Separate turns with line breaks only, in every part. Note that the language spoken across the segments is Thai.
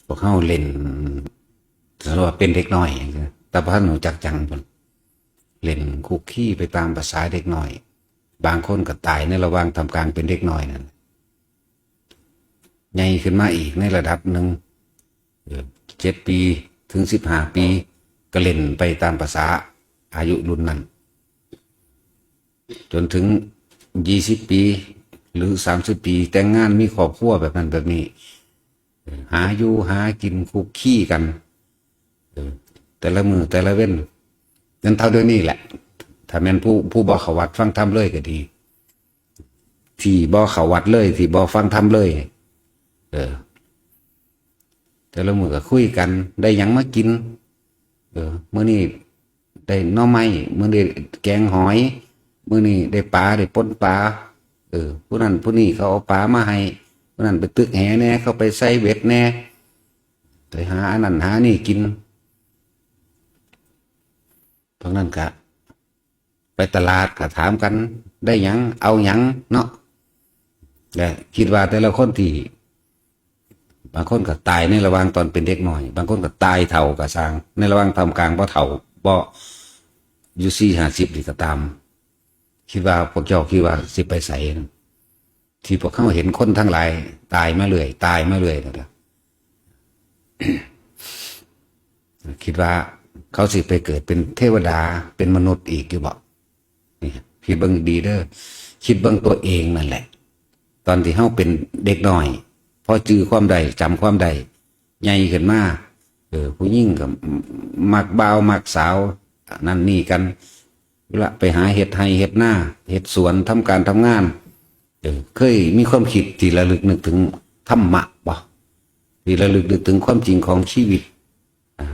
พวกเขาเล่นสำหรับเป็นเด็กน้อยอย่างเงี้ยแต่พระหนูจักจังเพิ่นเล่นคุกกี้ไปตามภาษาเด็กน้อยบางคนก็ตายในระหว่างทำการเป็นเด็กน้อยนั่นใหญ่ขึ้นมาอีกในระดับหนึ่ง7 ปีถึง15 ปีก็เล่นไปตามภาษาอายุรุ่นนั้นจนถึง20 ปีหรือ30 ปีแต่งงานมีครอบครัวแบบนั้นแบบนี้หาอยู่หากินคุกขี้กันแต่ละมือแต่ละเว้นนั่นเท่าเดี๋ยวนี้แหละถ้าแม่นผู้บ่เข้าวัดฟังธรรมเลยก็ดีที่บ่เข้าวัดเลยที่บ่ฟังธรรมเลยแต่ละมือก็คุยกันได้หยังมากินมื้อนี้ได้หน่อไม้มื้อนี้แกงหอยมื้อนี้ได้ปลาได้ป่นปลาผู้นั้นผู้นี้เขาเอาปลามาให้ผู้นั้นไปตึกแหแน่เขาไปใส่เบ็ดแน่ไปหาอันนั้นหานี่กินเพราะนั้นก็ไปตลาดก็ถามกันได้หยังเอาหยังเนาะและคิดว่าแต่ละคนที่บางคนก็ตายในระหว่างตอนเป็นเด็กหน่อยบางคนก็ตายเฒ่าก็สร้างในระหว่างทำกลางบ่เฒ่าบ่อยู่40-50นี่ก็ตามคิดว่าพวกเจ้าคิดว่าสิไปใส่ที่พวกเขาเห็นคนทั้งหลายตายมาเรื่อยตายมาเรื่อยนะ คิดว่าเขาสิไปเกิดเป็นเทวดาเป็นมนุษย์อีกอยู่บ่นี่คิดเบิ่งดีเด้อคิดเบิ่งตัวเองนั่นแหละตอนที่เฮาเป็นเด็กน้อยพอจื้อความใดจำความใดใหญ่ขึ้นมาผู้หญิงก็มักบ่าวมักสาวนั่นนี่กันละไปหาเห็ดไร่เห็ดหน้าเห็ดสวนทำการทำงานเคยมีความคิดที่ระลึกนึกถึงธรรมะบ่ที่ระลึกนึกถึงความจริงของชีวิต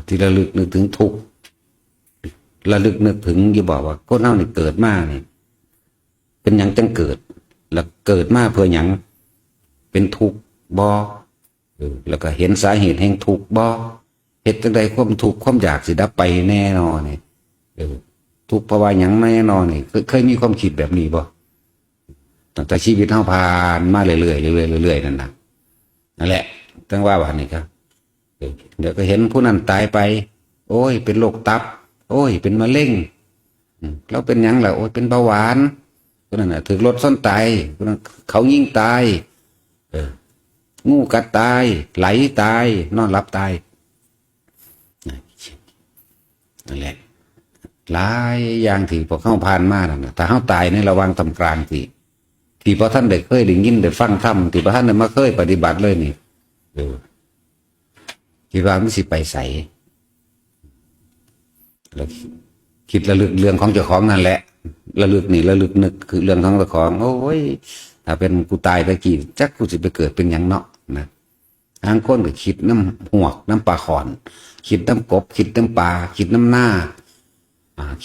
ที่ระลึกนึกถึงทุกข์ระลึกนึกถึงอย่าบอกว่าคนเฮานี่เกิดมานี่เป็นหยังจังเกิดแล้วเกิดมาเพื่อหยังเป็นทุกข์บ่แล้วก็เห็นสาเหตุแห่งทุกข์บ่เฮ็ดจังใดความทุกข์ความอยากสิดับไปแน่นอนนี่ทุกข์เพราะว่าหยังแน่นอนนี่เคยมีความคิดแบบนี้บ่ตั้งแต่ชีวิตเฮาผ่านมาเรื่อยๆเรื่อยๆเรื่อยๆนั่นน่ะนั่นแหละจังว่าว่านี่ครับเดี๋ยวก็เห็นผู้นั้นตายไปโอ้ยเป็นโรคตับโอ้ยเป็นมะเร็งแล้วเป็นหยังล่ะโอ้ยเป็นเบาหวานคนนั้นน่ะถึกรถส้นตายคนนั้นเขายิงตายงูกัดตายไหลตายนอนหลับตายนั่นแหละหลายอย่างที่พวกเขาผ่านมานั่นน่ะถ้าเขาตายในระหว่างทำกลางที่พอท่านได้เคยได้ยินได้ฟังธรรมที่พอท่านได้มาเคยปฏิบัติเลยนี่คิดว่ามันสิไปใส่แล้วคิดระลึกเรื่องของเจ้าของนั่นแหละระลึกนี่ระลึกนึกคือเรื่องของเจ้าของโอ้ยถ้าเป็นกูตายตะกี้จักกูสิไปเกิดเป็นหยังเนาะนะทางคนก็คิดน้ำหวกน้ำปลาขอนคิดน้ำกบคิดน้ำปลาคิดน้ำหน้า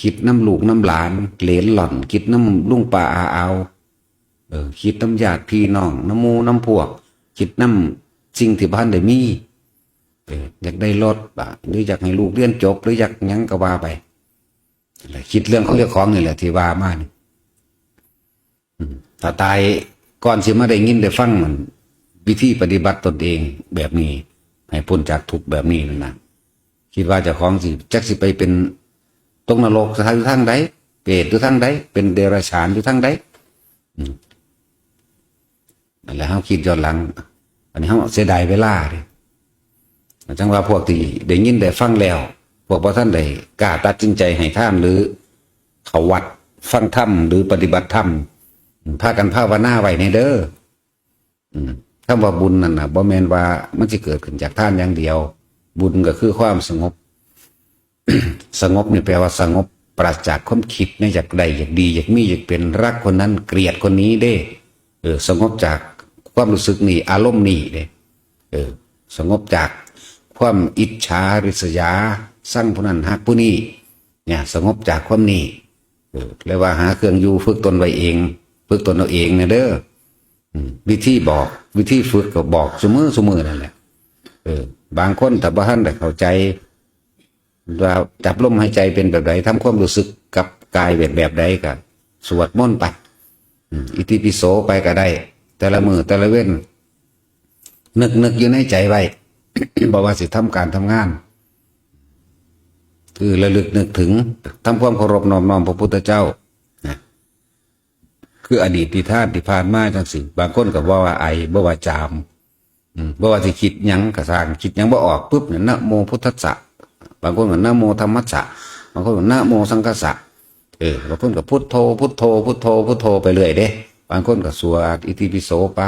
คิดน้ำลูกน้ำหลานเหลนหล่อนคิดน้ำลุงป่าอาเอาคิดน้ำญาติพี่น้องน้ำมูน้ำพวกคิดน้ำสิ่งที่บ้านได้มีอยากได้รถหรืออยากให้ลูกเรียนจบหรืออยากหยังก็ว่าไปคิดเรื่องของเรื่องของนี่แหละที่ว่ามานี่ถ้าตายก่อนสิมาได้ยินได้ฟังมันวิธีปฏิบัติตนเองแบบนี้ให้พ้นจากทุกข์แบบนี้นะคิดว่าเจ้าของสิจักสิไปเป็นตกนรกอยู่ทางใดเปรตอยู่ทางใดเป็นเดรัจฉานอยู่ทางใดนั่นแหละเขาคิดย้อนหลังอันนี้เขาเสียดายเวลาเลยจังว่าพวกที่ได้ยินได้ฟังแล้วพวกพระท่านได้กล้าตัดสินใจให้ท่านหรือเขาวัดฟังธรรมหรือปฏิบัติธรรมพากันภาวนาไว้ในเด้อคำว่าบุญนั่นน่ะบ่แม่นว่ามันจะเกิดขึ้นจากท่านอย่างเดียวบุญก็คือความสงบ สงบนี่แปลว่าสงบปราศจากความคิดในอยากใดอยากดีอยากมีอยากเป็นรักคนนั้นเกลียดคนนี้เด้สงบจากความรู้สึกนี่อารมณ์นี่เด้สงบจากความอิจฉาริษยาสร้างผู้นั้นหักผู้นี้เนี่ยสงบจากความนี้เรียกว่าหาเครื่องอยู่ฝึกตนไว้เองฝึกตนเอาเองเนี่ยเด้อวิธีบอกวิธีฝึกก็บอกเสมอนั่นแหละบางคนถ้าบ่ทันได้เข้าใจว่าจับลมหายใจเป็นแบบไหนทำความรู้สึกกับกายแบบใดก็สวดมนต์ไปอิติปิโสไปก็ได้แต่ละมือแต่ละเว้นนึกอยู่ในใจไว้ บอกว่าสิทำการทำงาน คือระลึกนึกถึงทำความเคารพน้อมน้อมพระพุทธเจ้าคืออดีตที่ท่านที่ผ่านมาจังสิบางคนก็บอกว่าไอบ่ว่าจามบ่ว่าสิคิดหยังกระสร้างคิดหยังบ่ออกปุ๊บเนี่ยนะโมพุทธัสสะบางคนก็นะโมธรรมัสสะบางคนก็นะโมสังคัสสะบางคนก็พุทโธพุทโธพุทโธพุทโธไปเรื่อยเด้บางคนก็สวดอิติปิโสไป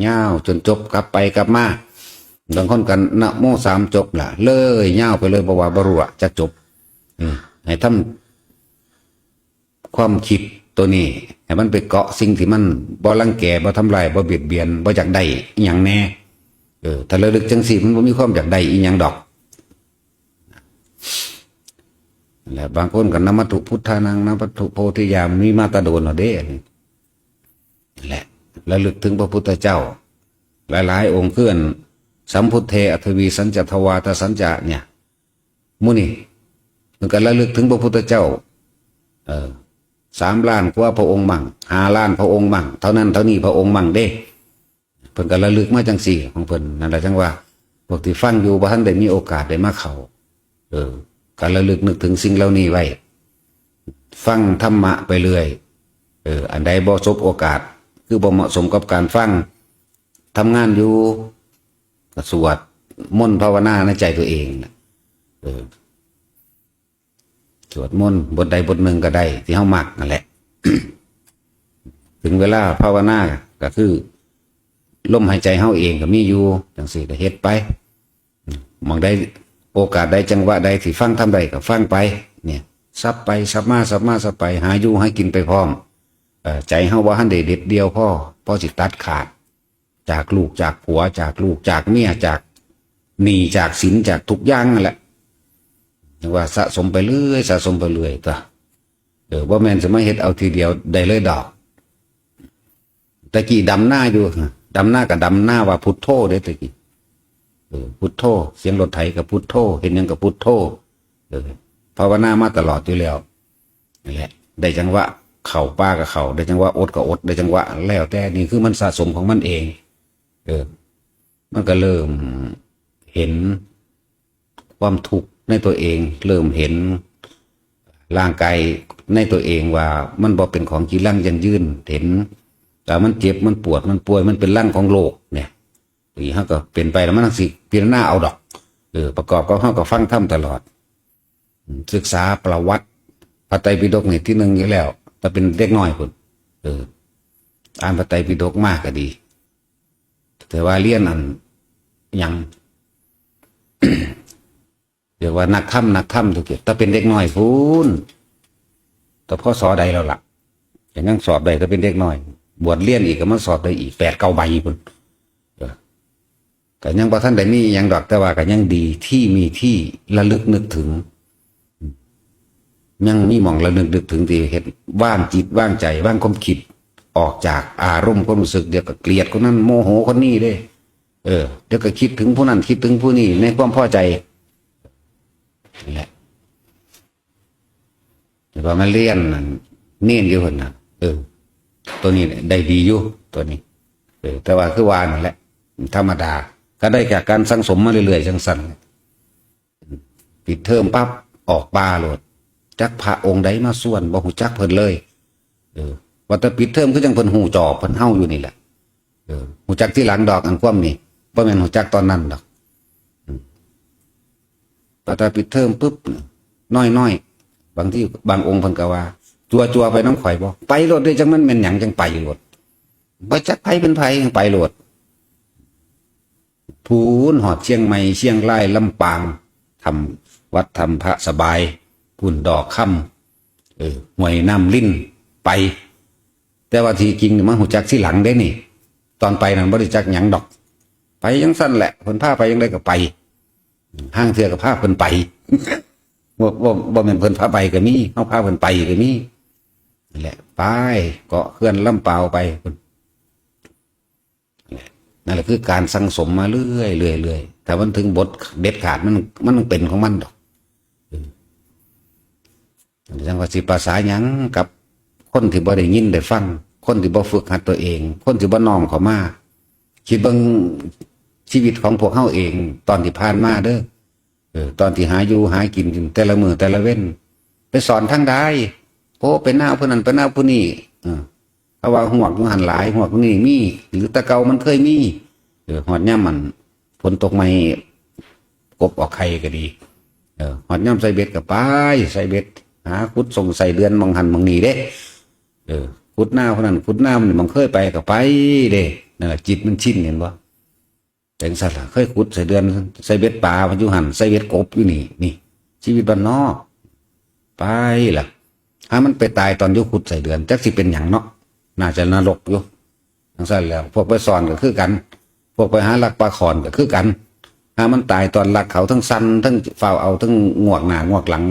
ยาวจนจบกลับไปกลับมาบางคนกันนะโม3จบล่ะเลยยาวไปเลยบ่ว่าบ่รู้จะจบให้ทำความคิดตัวนี้ให้มันไปเกาะสิ่งที่มันบ่รังแกบ่ทำลายบ่เบียดเบียนบ่อยากได้อีหยังแน่ถ้าระลึกจังสี่มันบ่มีความอยากได้อีหยังดอกแล้วบางคนก็นมัตถุพุทธานังนมัตถุโพธิญาณมีมาตาโดนเอาเด้แหละระลึกถึงพระพุทธเจ้าหลายๆองค์เคลื่อนสัมพุทเทอทวีสัญจทวาตสัญจะเนี่ยมุนี่มันก็ระลึกถึงพระพุทธเจ้า3 ล้านกว่าพระองค์มั่ง5 ล้านพระองค์มั่งเท่านั้นเท่านี้พระองค์มั่งเด้เพิ่นก็ระลึกมาจังสี่ของเพิ่นนั่นแหละจังว่าพวกที่ฟังอยู่บ่ทันได้มีโอกาสได้มาเข้าก็ระลึกนึกถึงสิ่งเหล่านี้ไว้ฟังธรรมะไปเรื่อยอันใดบ่สบโอกาสคือบ่เหมาะสมกับการฟังทำงานอยู่ก็สวดมนต์ภาวนาในใจตัวเองสวดมนต์บทใดบทหนึ่งก็ได้ที่เฮามักนั่นแหละ ถึงเวลาภาวนาก็คือลมหายใจเฮาเองก็มีอยู่จังซี่ก็เฮ็ดไปมองได้โอกาสใดจังหวะใดที่ฟังทำใดก็ฟังไปเนี่ยซับไปซับมาซับมาซับไปหาอยู่ให้กินไปพร้อมใจเฮาว่าหันได้เด็ดเดียวพ่อสิตัดขาดจากลูกจากผัวจากลูกจากเมียจากหนี้จากสินจากทุกอย่างนั่นแหละว่าสะสมไปเรื่อยสะสมไปเรื่อยตัวว่าแม่นจะไม่เฮ็ดเอาทีเดียวได้เลยดอกตะกี้ดำหน้าอยู่ดำหน้ากับดำหน้าว่าพุทโธเด้ตะกี้พุทโธเสียงรถไถกับพุทโธเห็นยังกับพุทโธภาวนามาตลอดอยู่แล้วนี่แหละได้จังหวะเข่าป้ากับเข่าได้จังหวะอดกับอดได้จังหวะแล้วแต่นี่คือมันสะสมของมันเองมันก็เริ่มเห็นความทุกข์ในตัวเองเริ่มเห็นร่างกายในตัวเองว่ามันบ่เป็นของจีรังยันยืนเห็นแต่มันเจ็บมันปวดมันป่วยมันเป็นร่างของโลกเนี่ยนี่ฮะก็เป็นไปแล้วมันทั้งสิพิจารณาเอาดอกประกอบกับเฮาก็ฟังธรรมตลอดศึกษาประวัติพระไตรปิฎกนี่ที่หนึ่งอยู่แล้วแต่เป็นเด็กน้อยพุ่นอ่านพระไตรปิฎกมากก็ดีแต่ว่าเรียนอันยัง เรียกว่านักธรรมทุกอย่างถ้าเป็นเด็กน้อยพูนแต่พ่อสอใดแล้วล่ะอย่างนั้นสอบใดถ้าเป็นเด็กน้อยบวชเรียนอีกก็มาสอบได้อีก8 9 ใบพุ่นแต่ยังพอท่านใดมียังดอกแต่ว่าก็ยังดีที่มีที่ระลึกนึกถึงยังมีมองระลึกนึกถึงที่เห็นว่างจิตว่างใจว่างความคิดออกจากอารมณ์ความรู้สึกเดี๋ยวก็เกลียดคนนั้นโมโหคนนี้ได้เดี๋ยวก็คิดถึงผู้นั้นคิดถึงผู้นี้ในความพอใจนี่แหละแต่ว่ามาเรียนเน้นอยู่คนนะตัวนี้ได้ดีอยู่ตัวนี้แต่ว่าคือวานั่นแหละธรรมดาก็ได้จากการสังสมมาเรื่อยๆจังสันปิดเทอมปั๊บออกป่าโหลดจักพระองค์ใดมาส่วนบ่หูจักเพิ่นเลยว่าแต่ปิดเทอมคือจังเพิ่นหูจอบเพิ่นเฮาอยู่นี่แหละหูจักที่หลังดอกอันความนี่บ่แม่นหูจักตอนนั้นดอกพอแต่ปิดเทอมปุ๊บน้อยบางที่บางองค์เพิ่นก็ว่าจัวไปน้ำข่อยบ่ไปโลดได้จังมันแม่นหยังจังไปโลดบ่จักไผเป็นไผจังไปโลดพูนหอดเชียงใหม่เชียงรายลำปางทำวัดทำพระสบายพุ่นดอกค่ำห้วยน้ำลิ้นไปแต่ว่าที่จริงมันหูจักที่หลังได้นี่ตอนไปนั้นบ่ได้จักหยังดอกไปยังสั้นแหละเพิ่นพาไปยังได้ก็ไปห้างเทือกับพาเพิ่นไป บ่แม่นเพิ่นพาไปก็มีเฮาพาเพิ่นไปก็มีนั่นแหละไปเกาะเขื่อนลำเปาวไปนั่นแหละคือการสั่งสมมาเรื่อยแต่มันถึงบทเด็ดขาดมันเป็นของมันดอกจังว่าสิภาษาหยังกับคนที่บ่ได้ยินได้ฟังคนที่บ่ฝึกหัดตัวเองคนที่บ่น้อมเข้ามาคิดเบิ่ง ชีวิตของพวกเฮาเองตอนที่ผ่านมาเด้อตอนที่หาอยู่หากินแต่ละมื้อแต่ละเว้นไปสอนทางใดโอ้ไปหน้าผู้นั้นไปหน้าผู้นี้เขาว่าหวกมันหันหลายหวกนี่มีหรือตะเกามันเคยมีหอดย่ำมันฝนตกไม่กบออกไข่ก็ดีหอดย่ำใส่เบ็ดกับไปใส่เบ็ดหาคุดส่งใส่เดือนมองหันมองนีเด้คุดหน้าคนนั้นคุดหน้ามันเคยไปกับไปเด้นั่นแหละจิตมันชินเห็นบ่แต่สัตว์เคยคุดใส่เดือนใส่เบ็ดปลาพันยุหันใส่เบ็ดกบอยู่นี่ชีวิตบ้านนอกไปล่ะถ้ามันไปตายตอนยุคุดใส่เดือนจักสิเป็นอย่างเนาะน่าจะนรกอยู่ทั้งสั้นแล้วพวกไปสอนก็คือกันพวกไปหาลักปลาขอนก็คือกันถ้ามันตายตอนลักเขาทั้งสั้นทั้งเฝ้าเอาทั้งงวกหน้างวกหลัง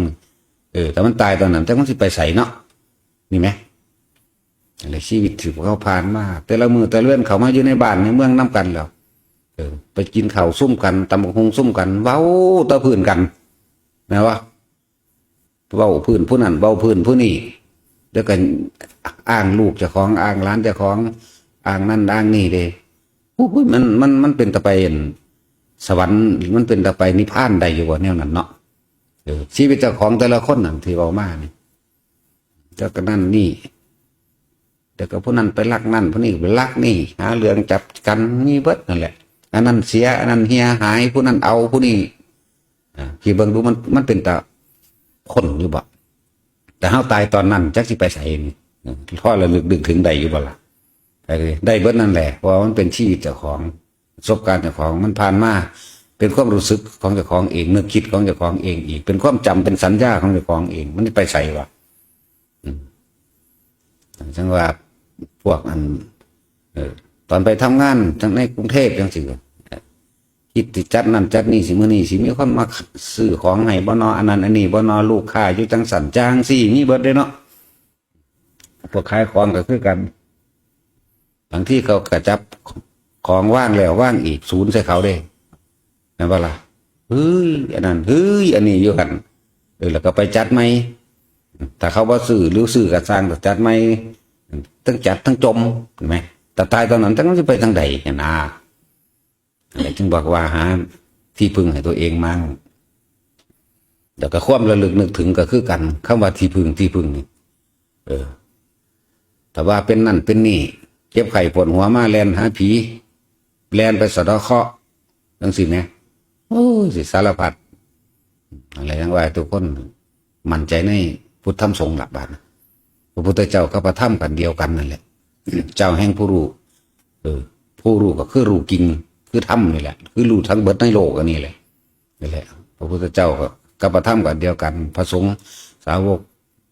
แต่มันตายตอนนั้นจักมันสิไปใส่เนาะนี่ไหมอะไรชีวิตถือเขาผ่านมาแต่ละมือแต่ละเลื่อนเขามาอยู่ในบ้านในเมืองน้ำกันแล้วไปกินข้าวซุ่มกันตำบักหุ่งซุ่มกันเว้าตะพื้นกันนะวะเว้าพื้นผู้นั้นเว้าพื้นผู้นี้แล้วกันอ้างลูกเจ้าของอ้างร้านเจ้าของอ้างนั่นอ้างนี่เด้มันเป็นตะไปสวรรค์มันเป็นตะไปนิพพานใดอยู่วะเนี่ยนั่นเนาะชีวิตเจ้าของแต่ละคนนั่นที่เอามานี่เจ้าก็นั่นนี่เดี๋ยวก็ผู้นั้นไปลักนั่นผู้นี้ไปลักนี่หาเรื่องจับกันนี่เบิดนั่นแหละอันนั้นเสียอันนั้นเฮียหายผู้นั้นเอาผู้นี้ที่เบิ่งดูมันเป็นตะคนอยู่บ่แต่เฮาตายตอนนั้นจักสิไปใส่นี่พ่อระลึกดึกถึงใดอยู่บ่ล่ะได้เบิดนั่นแหละเพราะมันเป็นชีวิตเจ้าของประสบการณ์เจ้าของมันผ่านมาเป็นความรู้สึกของเจ้าของเองนึกคิดของเจ้าของเองอีกเป็นความจำเป็นสัญญาของเจ้าของเองมันไปใส่วะจังว่าพวกอันตอนไปทำงานทั้งในกรุงเทพจังสิคิดติจัดนั่นจัดนี่สิมื้อนี้สิมีคนมาซื้อของให้บ่นออันนั้นอันนี้บ่นอลูกค้าอยู่จังสันจางสิมีเบิดได้เนาะพวกขายของก็คือกันบางที่เขากระจับของว่างแล้วว่างอีกศูนย์ใส่เขาเด้นั่นว่าล่ะเฮ้ยอันนั้นเฮ้ยอันนี้อยู่กันแล้วก็ไปจัดไหมถ้าเขาว่าซื้อหรือซื้อกระสร้างแต่จัดไหมทั้งจัดทั้งจมเห็นไหมแต่ตายตอนนั้นทั้งจะไปทางใดเนี่ยนะอะไรจึงบอกว่าหาที่พึ่งให้ตัวเองมั่งเดี๋ยวก็ความระลึกนึกถึงก็คือกันคำว่าที่พึ่งนี่แต่ว่าเป็นนั่นเป็นนี่เจ็บไข้ปวดหัวมาแลนหาผีแลนไปสะเดาะเคราะห์ทั้งสิ้นเนี่ยโอ้สิสารพัดอะไรทั้งว่าทุกคนมั่นใจในพุทธธรรมสงฆ์หลักบาทพระพุทธเจ้าก็ประทับกันเดียวกันนั่นแหละเจ้าแห่งผู้รู้ผู้รู้ก็คือรู้จริงคือธรรมนี่แหละคือรู้ทั้งเบิดในโลกอันนี้แหละนี่แหละพระพุทธเจ้าก็ประทับกันเดียวกันพระสงฆ์สาวก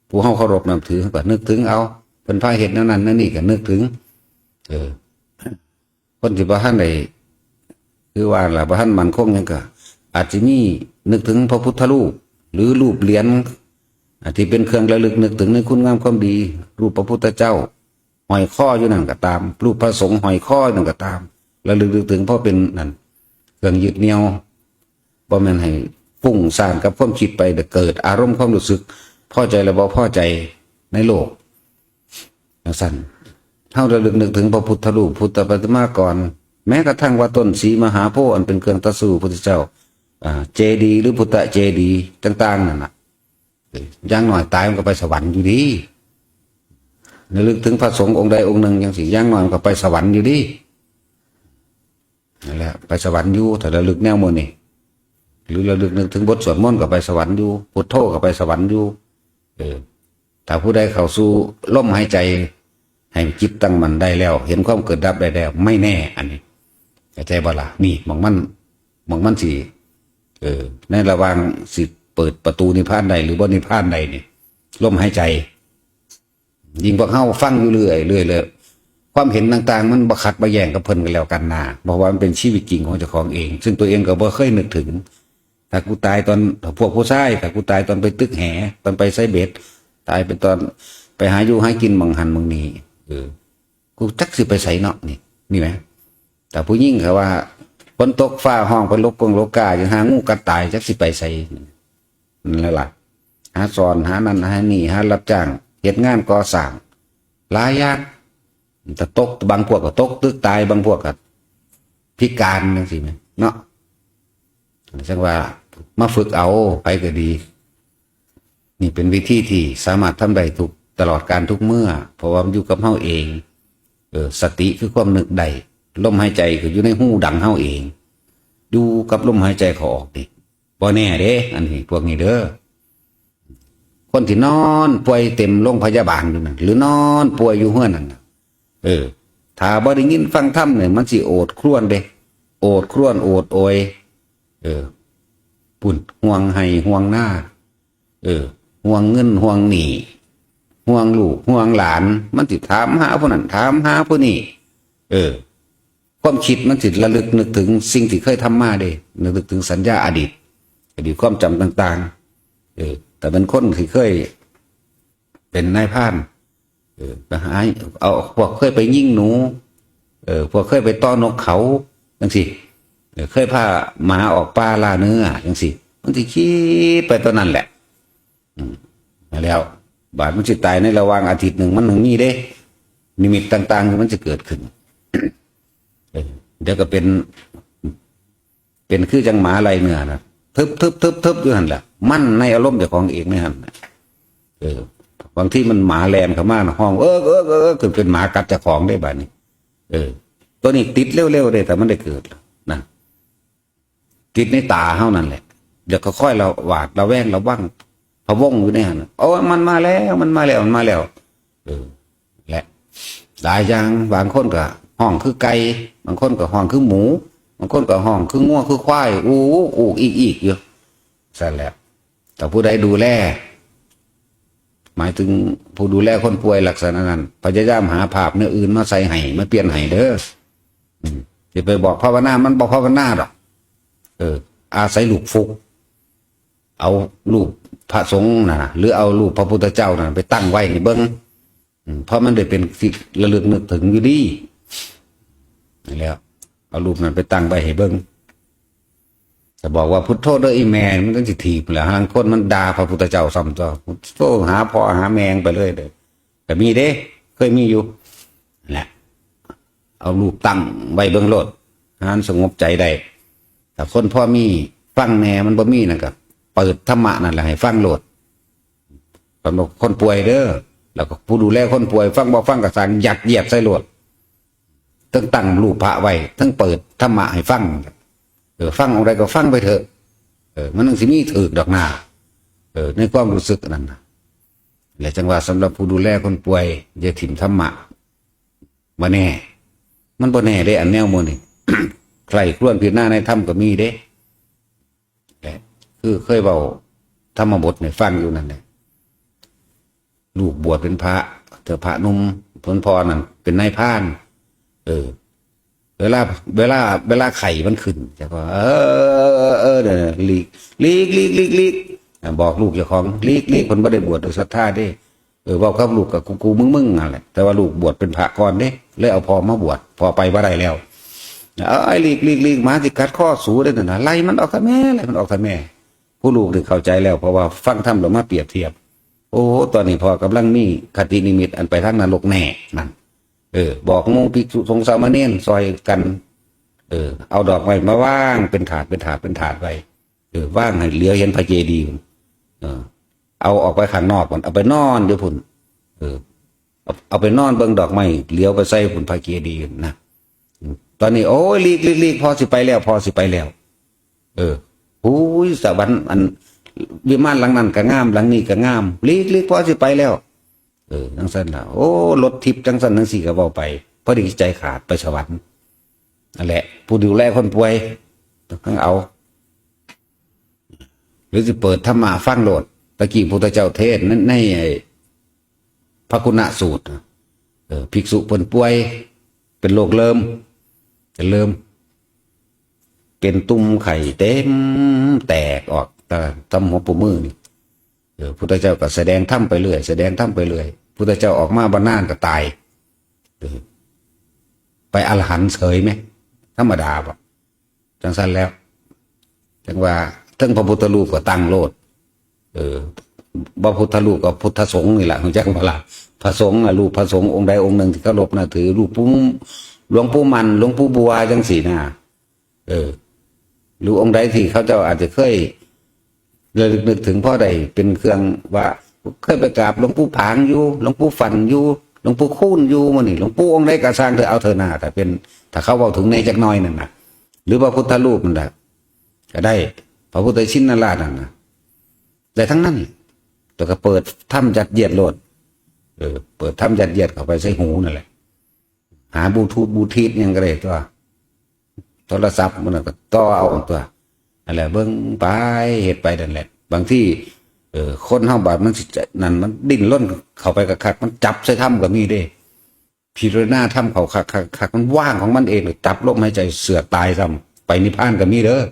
ผู้เฮาเคารพนับถือก็นึกถึงเอาเป็นพระเหตุนั้นนั่นนี่ก็นึกถึงคนที่บ่ทันได้คือว่าล่ะบ่ทันมั่นคงยังก็อาจจะมีนึกถึงพระพุทธรูปหรือรูปเหรียญที่เป็นเครื่องระลึกนึกถึงในคุณงามความดีรูปพระพุทธเจ้าหอยข้ออยู่นั่นก็ตามรูปพระสงฆ์หอยข้อนั่นก็ตามระลึกนึกถึงเพราะเป็นนั่นเครื่องยึดเหนี่ยวบ่แม่นให้ฟุ้งซ่านกับความคิดไปแต่เกิดอารมณ์ความรู้สึกพอใจและบ่พอใจในโลกสั่นเท่าระลึกนึกถึงพระพุทธรูปพุทธปฏิมากรแม้กระทั่งว่าต้นศรีมหาโพธิ์อันเป็นเครื่องต่อสู้พระพุทธเจ้าเจดีย์หรือพุทธเจดีย์ต่างๆนั่นน่ะย่างหน่อยตายมันก็ไปสวรรค์อยู่ดีระลึกถึงพระสงฆ์องค์ใดองค์หนึ่งอย่างสิย่างหน่อยมันก็ไปสวรรค์อยู่ดีนั่นแหละไปสวรรค์อยู่แต่ระลึกแนวโมนี่หรือระลึกนึกถึงบทสวดมนต์ก็ไปสวรรค์อยู่พุทโธก็ไปสวรรค์อยู่ถ้าผู้ใดเข้าสู่ลมหายใจให้จิตตั้งมั่นได้แล้วเห็นความเกิดดับได้แล้วไม่แน่อันนี้เข้าใจบ่ล่ะนี่มองมันสิในระหว่างสิเปิดประตูนิพพานใดหรือบ่นิพพานใดนี่ลมหายใจยิ่งพวกเฮาฟังอยู่เรื่อยเลยความเห็นต่างๆมันบ่ขัดบ่แย้งกับเพิ่นกันแล้วกันนะเพราะว่ามันเป็นชีวิตจริงของเจ้าของเองซึ่งตัวเองก็บ่เคยนึกถึงถ้ากูตายตอนพวกผู้ชายถ้ากูตายตอนไปตึกแหตอนไปไซเบ็ดตายเป็นตอนไปหาอยู่หากินบังหันบังนี้กูจักสิไปใส่เนาะนี่ไหมแต่ผู้หญิงเขาว่าฝนตกฟ้าห้องไปลกกงลกกาอย่างหางูกัดตายจักสิไปใส่นั่นแหละหาสอนหานั่นหานี่หารับจ้างเหตุงานก่อสร้างหลายอย่างแต่ตกบางพวกก็ตกตึกตายบางพวกก็ พิการจังซี่แม่เนาะจังว่ามาฝึกเอาไปก็ดีนี่เป็นวิธีที่สามารถทำได้ทุกตลอดการทุกเมื่อเพราะว่ามันอยู่กับเฮาเองสติคือความนึกได้ลมหายใจก็อยู่ในหูดังเฮาเองดูกับลมหายใจเขาออกดิบ่แน่เด้อันนี้พวกนี้เด้อคนที่นอนป่วยเต็มโรงพยาบาลอยู่นั่นหรือนอนป่วยอยู่เฮือนนั่นถ้าบ่ได้ยินฟังธรรมเนี่ยมันสิโอดครวญเด้โอดครวญโอดโอยปุ่นห่วงให้ห่วงหน้าห่วงเงินห่วงหนี้ห่วงลูกห่วงหลานมันสิถามหาผู้นั้นถามหาผู้นี้ความคิดมันสิระลึกนึกถึงสิ่งที่เคยทำมาเด้นึกถึงสัญญาอดีตความจำต่างๆแต่เป็นคนที่เคยเป็นนายพรานไปหาเอาพวกเคยไปยิงหนูพวกเคยไปต้อนนกเขาจังสิเคยพาหมาออกป่าล่าเนื้อจังสิมันสิคิดไปตอนนั้นแหละแล้วบาดมันสิตายในระหว่างอาทิตย์หนึ่งมันหนึ่งมีเด้นิมิตต่างๆมันจะเกิดขึ้นเดี๋ยวก็เป็นคือจังหมาไรเนื้อนะทึบอยู่หันแหละมั่นในอารมณ์เจ้าของเองนี่หันบางที่มันหมาแลนเข้ามาห้องคือเป็นหมากัดเจ้าของได้บ้านี้ตัวนี้ติดเร็วๆได้แต่มันได้เกิดนะติดในตาเท่านั้นแหละเดี๋ยวก็ค่อยเราหวาดเราแวงเราบ้างพะวงอยู่ในหันโอ้มันมาแล้วและหลายอย่างบางคนก็ห้องคือไก่บางคนก็ห้องคือหมูบางคนก็ห้องคืองัวคือควายอู้อีกอยู่สั่นแหละแต่ผู้ใดดูแลหมายถึงผู้ดูแลคนป่วยลักษณะนั้นพยายามหาภาพเนื้ออื่นมาใส่ให้มาเปลี่ยนให้เด้อจะไปบอกภาวนามันบอกภาวนาหรอกอาศัยลูกฟุกเอารูปพระสงฆ์นะหรือเอารูปพระพุทธเจ้านะไปตั้งไว้ในเบิ้งเพราะมันได้เป็นสิ่งระลึกนึกถึงอยู่ดีนี่แล้วเอารูปนั้นไปตั้งไว้ให้เบิ้งแต่บอกว่าพุทโธเด้ออีแมนมันต้องสิถีบแหละบางคนมันด่าพระพุทธเจ้าซ้ำตัวพุทโธหาพ่อหาแมงไปเลยเด้อแต่มีเด้เคยมีอยู่แหละเอารูปตั้งไว้เบิ้งโลดหานสงบใจได้แต่คนพ่อมีฟังแน่มันบ่มีนะครับเปิดธรรมะนั่นแหละให้ฟังโลดตอนบอกคนป่วยเด้อแล้วก็ผู้ดูแลคนป่วยฟังบ่ฟังกับสั่งหยัดเหยียบใส่โลดตั้งรูปพระไว้ทั้งเปิดธรรมะให้ฟังฟังอะไรก็ฟังไปเถอะมันต้องสิมีถือดอกหน้าในความรู้สึกนั่นนะและจังหวะสำหรับผู้ดูแลคนป่วยอย่าถิ่มธรรมะมาแน่มันบ่แน่เด้อันแนวโมนี่ ใครครวนผิดหน้าในธรรมก็มีเด้คือเคยเบาธรรมบทในฟังอยู่นั่นแหละลูกบวชเป็นพระเธอพระนุ่มพลพรนั่นเป็นนายพรานเวลาไข่มันขึ้นจะก็เดี๋ยวลีกบอกลูกเจ้าของลีกคนไม่ได้บวชโดยศรัทธาได้บอกกับลูกกับกูมึงอะไรแต่ว่าลูกบวชเป็นพระก่อนเด้เลยเอาพอมาบวชพอไปว่าได้แล้วไอ้ลีกมาสิกัดข้อสูได้น่ะไล่มันออกทำแม่ผู้ลูกได้เข้าใจแล้วเพราะว่าฟังธรรมแล้วมาเปรียบเทียบโอ้ตอนนี้พอกำลังมีคตินิมิตอันไปทางนรกแน่นั่นบอกงูภิกษุสงฆ์สามเณรซอยกันเอาดอกไม้มาว่างเป็นถาดไว้ว่างให้เหลียวเห็นพระเจดีย์เอาออกไปข้างนอกก่อนเอาไปนอนเดี๋ยวพุ่นเอาไปนอนเบิ่งดอกไม้เหลียวไปใส่พุ่นพระเจดีย์นะตอนนี้โอ้ยลีกพอสิไปแล้วอุ้ยสวรรค์อันวิมานหลังนั้นก็งามหลังนี้ก็งามลีกพอสิไปแล้วจังสันล่ะโอ้รถทิพย์จังสันจังสี่ก็เว้าไปพอดีใจขาดไปสวรรค์นั่นแหละผู้ดูแลคนป่วยต้องเอาหรือจะเปิดธรรมะฟังโหลดตะกี้พุทธเจ้าเทศนั้นในพระคุณสูตรภิกษุเพิ่นป่วยเป็นโรคเริ่มเป็นตุ่มไข่เต็มแตกออกตามหัวปูมือนี่พุทธเจ้าก็แสดงธรรมไปเรื่อยพุทธเจ้าออกมาบรรนานก็ตายไปอรหันต์เฉยไหมธรรมดาป่ะจังสั้นแล้วจังว่าทั้งพระพุทธรูปก็ตั้งโลดพระพุทธรูปก็พุทธสงฆ์นี่แหละของจังหวะพระสงฆ์รูปพระสงฆ์องค์ใดองค์หนึ่งที่เคารพนับถือรูปหลวงปู่มันหลวงปู่บัวจังสีนะ หรือองค์ใดที่เขาเจ้าอาจจะเคยระลึกนึกถึงพ่อใดเป็นเครื่องว่าเคยไปกราบหลวงปู่ผางอยู่หลวงปู่ฟันอยู่หลวงปู่คูนอยู่มันนี่หลวงปู่องค์ใดก็สร้างเธอเอาเธอหน้าแต่เป็นถ้าเขาบอกถึงในจักน้อยนั่นนะหรือพระพุทธรูปมันแหละก็ได้พระพุทธชินราชนั่นนะแต่ทั้งนั้นแต่ก็เปิดถ้ำจัดเยียดโลดเปิดถ้ำจัดเยียดเข้าไปใส่หูนั่นแหละหาบลูทูธบลูทูธยังก็ได้ตัวโทรศัพท์มันก็ต่อเอาตัวอะไรเบิ่งไปเหตุไปนั่นแหละบางที่คนเฮาบาดมันนั่นมันดิ้นร่นเข้าไปกับคักมันจับใส่ถ้ำก็มีเด้พิจารณาถ้ำเขาคักมันว่างของมันเองเลยจับลมหายใจเสือกตายซ้ำไปนิพพานก็มีเด้อ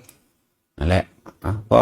นั่นแหละพอ